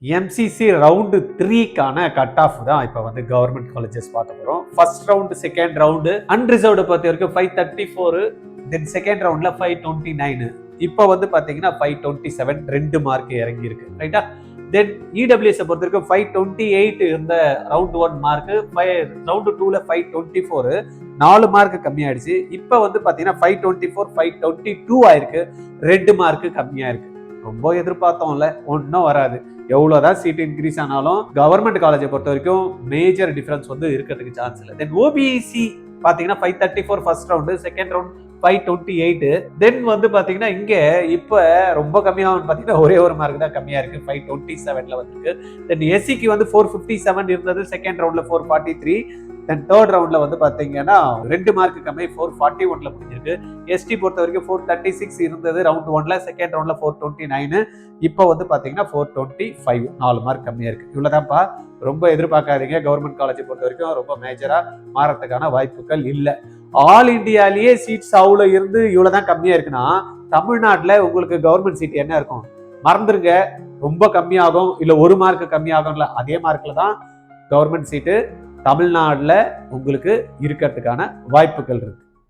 MCC round 3க்கான cut off தான் இப்போ வந்து கவர்மெண்ட் காலேஜஸ் பார்க்க போகிறோம். First round, second round unreserved பொறுத்த வரைக்கும் 534, தென் செகண்ட் ரவுண்டில் 529. இப்போ வந்து பார்த்தீங்கன்னா 527 2 மார்க் இறங்கி இருக்கு, ரைட்டா? தென் இடபிள்யூஎஸ் பொறுத்த வரைக்கும் 528 இருந்த ரவுண்ட் 1 மார்க், ரவுண்டு 2ல 524 4 மார்க் கம்மியாயிடுச்சு. இப்போ வந்து பார்த்தீங்கன்னா 524 522 ஆயிருக்கு, 2 மார்க் கம்மியாயிருக்கு. ரொம்ப எதிர்பார்த்தோம்ல, ஒன்றும் வராது. எவ்வளவுதான் சீட் இன்க்ரீஸ் ஆனாலும் கவர்மெண்ட் காலேஜை பொறுத்த வரைக்கும் மேஜர் டிஃபரன்ஸ் வந்து இருக்கிறதுக்கு சான்ஸ் இல்லை. தென் ஓபிசி பாத்தீங்கன்னா 534 ஃபர்ஸ்ட் ரவுண்டு, செகண்ட் ரவுண்ட் 528. தென் வந்து பாத்தீங்கன்னா இங்க இப்ப ரொம்ப கம்மியாகும் பாத்தீங்கன்னா ஒரே ஒரு மார்க் தான் கம்மியா இருக்கு, 527ல வந்திருக்கு. தென் எஸ்சிக்கு வந்து 457 இருந்தது, செகண்ட் ரவுண்ட்ல 443. தென் தேர்ட் ரவுண்ட்ல வந்து பாத்தீங்கன்னா 2 மார்க் கம்மி, 441ல முடிஞ்சிருக்கு. எஸ்டி பொறுத்த வரைக்கும் 436 இருந்தது ரவுண்ட் 1ல, செகண்ட் ரவுண்ட்ல 429. இப்போ வந்து பாத்தீங்கன்னா 425, 4 மார்க் கம்மியா இருக்கு. இவ்வளவுதான்ப்பா, ரொம்ப எதிர்பார்க்காதீங்க. கவர்மெண்ட் காலேஜை பொறுத்த வரைக்கும் ரொம்ப மேஜரா மாறத்துக்கான வாய்ப்புகள் இல்லை. ஆல் இந்தியாலேயே சீட்ஸ் அவ்வளோ இருந்து இவ்வளவுதான் கம்மியா இருக்குன்னா, தமிழ்நாட்டுல உங்களுக்கு கவர்மெண்ட் சீட் என்ன இருக்கும்? மறந்துருங்க, ரொம்ப கம்மியாகும், இல்ல 1 மார்க் கம்மியாகும்ல, அதே மார்க்ல தான் கவர்மெண்ட் சீட்டு தமிழ்நாடுல உங்களுக்கு இருக்கிறதுக்கான வாய்ப்புகள் இருக்கு.